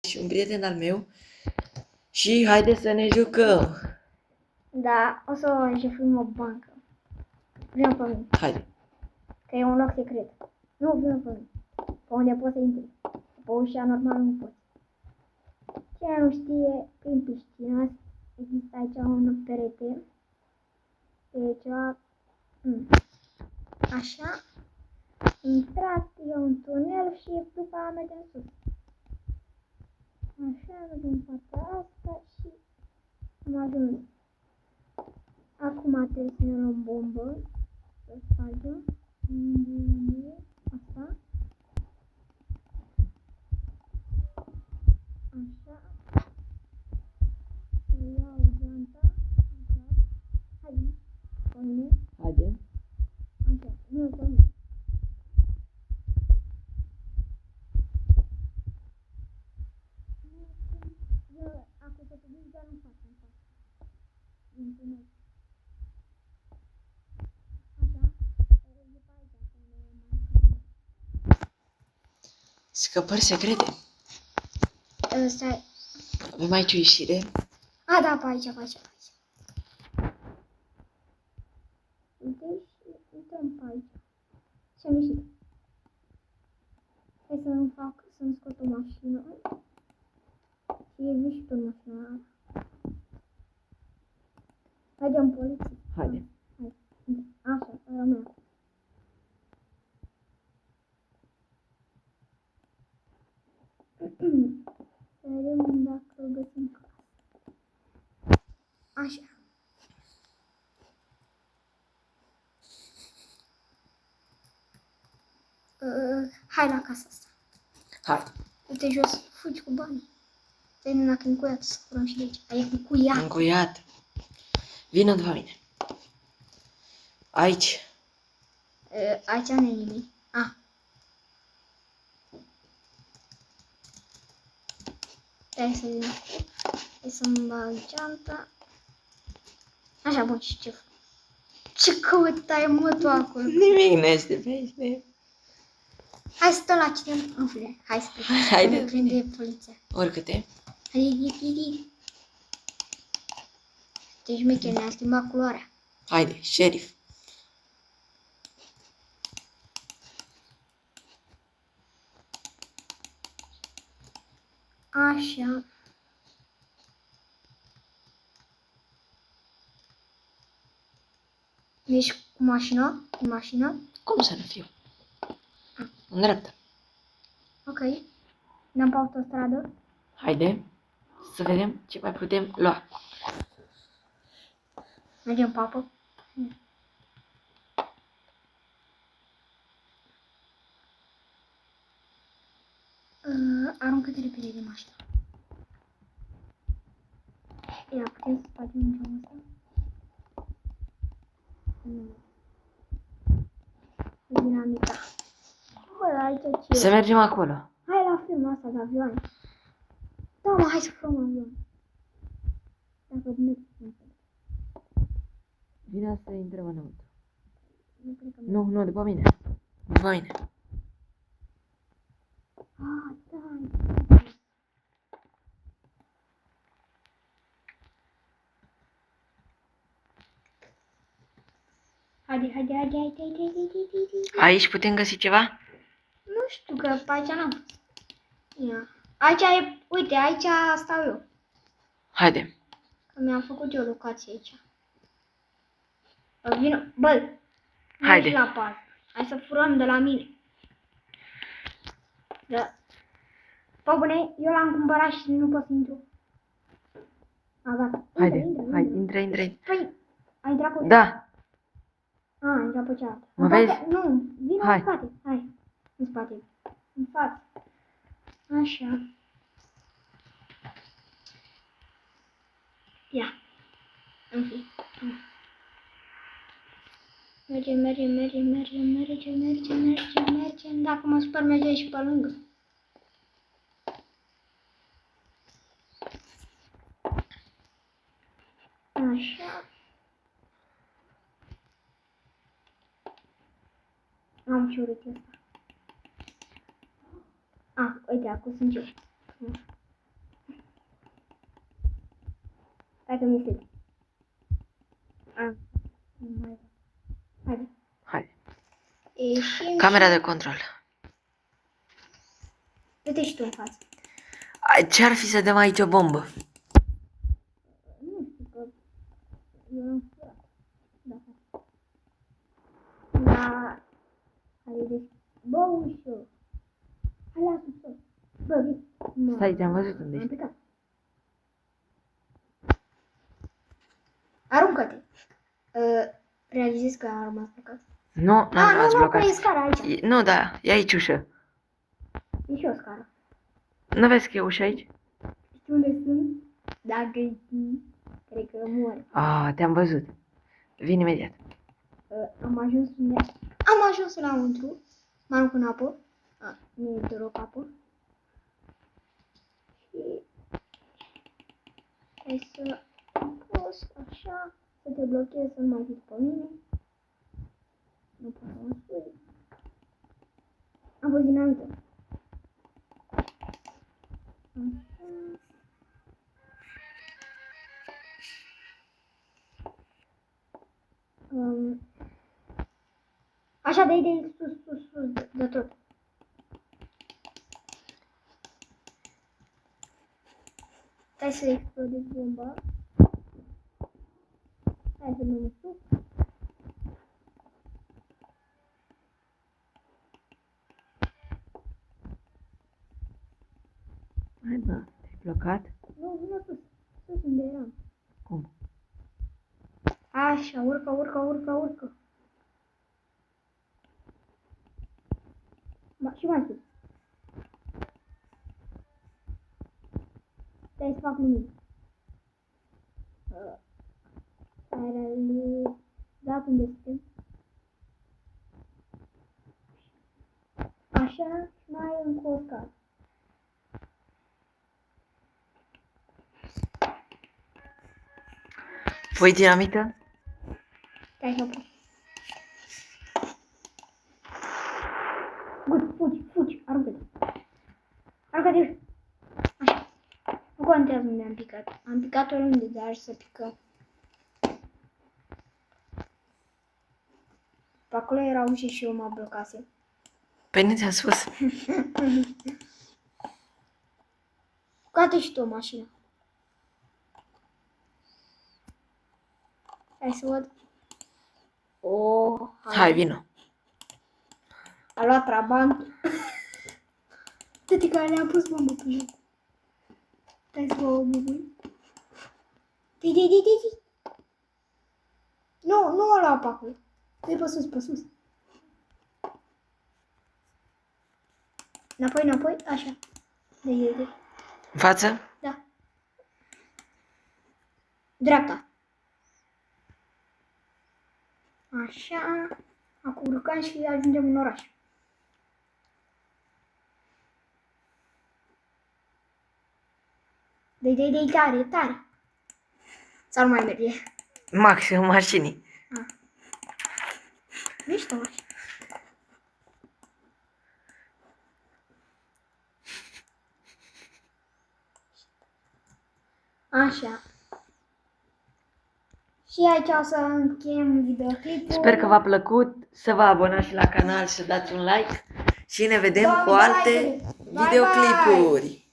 și un prieten al meu și haideți să ne jucăm. Da, o să jefuim o bancă. Vină pe mine, Haide. că e un loc secret. Nu, vină pe mine. Pe unde poți să intri. Pe ușa normal nu poți. Cine nu știe, prin piscină există aici un perete. E ceva... Așa. Intrați, e un tunel și după aia mergem sus. Așa, mergem în partea asta și am ajuns. Acum trebuie să ne luăm bombă. Să spargem. Asta. Așa. Să iau geanta. Așa. Haide. Pe mine. Haide. Așa. Nu, pe mine. Acum să te duci, dar nu faci în față. Din tunel. Așa. După aici să ne mai Scăpări secrete. stai. Avem aici o ieșire. A, da, pe aici, pe aici, pe aici. Uite și intrăm pe aici. Și am ieșit. Hai să-mi scot o mașină. Și e vii și tu în mașina aia. Haide în poliție. Haide. Hai. Așa, aia mea. Să vedem dacă găsim casă. Așa. Hai la casa asta. Hai. Du-te jos, fugi cu banii. Să vedem dacă încuiat să furăm și de aici. Ai încuiat. Încuiat. Vină după mine. Aici. Aici nu e nimeni. Ah. Hai să vedem. Hai să-mi bag geanta. Așa, bun, și ce? Ce căutai, mă, tu acolo? Nimic nu este pe aici. Hai să stăm la cine în fire. Hai să trecem. Haide. Prinde poliția. Oricâte. Hai. Deci șmecher, ne-a schimbat culoarea. Haide, șerif. Așa. Deci cu mașina? Cu mașina? Cum să nu fiu? În dreapta. Ok. Ne-am pe autostradă. Haide. Să vedem ce mai putem lua. Mergem pe apă. Aruncă-te repede de mașină. Ia, putem să facem un geamul ăsta? Nu. E dinamica. Bă, aici ce Să mergem acolo. Hai la filmul asta de avioane. Da, mă, hai să furăm avion. Dacă mergi. Vine să intrăm înăuntru. Nu cred că Nu, după mine. După mine. Ah, da. Haide. Aici putem găsi ceva? Nu știu, că pe aici n-am. Ia. Aici e, uite, aici stau eu. Haide. Că mi-am făcut eu locație aici. Vină, bă, Haide. la pas. Hai să furăm de la mine. Da. Pă bune, eu l-am cumpărat și nu pot să intru. A, gata. Haide, intră. Păi, ai intrat pe Da. A, ai intrat pe cealaltă. Mă vezi? Nu, vino Hai. în spate. Hai, în spate. În față. Așa. Ia. În fi. Mergem. Dacă mă supăr, mergem și pe lângă. Așa. Am ciurit ăsta. Ah, uite, acum sunt eu. Stai că mi-e sete. Nu mai vreau. Haide. Hai. Ieșim Camera și... de control. Du-te și tu în față. Ce-ar fi să dăm aici o bombă? Nu știu că... Eu am furat. Da. La... Hai de... Bă, ușor. Hai la sus. Bă, vin. Stai, te-am văzut unde Am ești. plecat. Aruncă-te. Realizezi că am rămas plecat. Nu, n-am rămas nu, blocat. că e scara aici. Nu, da, e aici ușă. E și o scară. Nu vezi că e ușă aici? Știi unde sunt? Dacă știi, cred că mor. Te-am văzut. Vin imediat. Am ajuns unde... Am ajuns înăuntru. Mă arunc în apă. Nu-i deloc apă. Și... Hai să pus așa, să te blochezi, să nu mai fii după mine. Nu pot să mă spui. Am fost dinamită. Așa, de sus, de tot. Hai să explodezi bomba. Hai să mă sus. Hai, bă, te-ai blocat? Nu, vină sus. Sus unde eram. Cum? Așa, urcă. Și mai sus. Stai să fac lumină. Ai realizat unde suntem. Așa, și mai încă o scară. Pui dinamită? Stai să pun. Good, fugi, aruncă-te. Aruncă-te. Așa. Nu contează unde am picat. Am picat oriunde, dar să picăm. Pe acolo era ușă și eu mă blocasem. Păi nu ți-am spus. Scoate și tu mașina. Hai să văd. Hai, vino. A luat trabant. Tăti care le-a pus bombă pe joc. Stai să vă bubui. Di. Nu o lua pe acolo. Dă-i pe sus. Înapoi, așa. De. În față? Da. Dreapta. Așa. Acum urcăm și ajungem în oraș. Dă-i tare. Sau nu mai merge? Maxim mașinii. Mișto mașină. Așa. Și aici o să încheiem videoclipul. Sper că v-a plăcut, să vă abonați și la canal, să dați un like și ne vedem cu alte videoclipuri.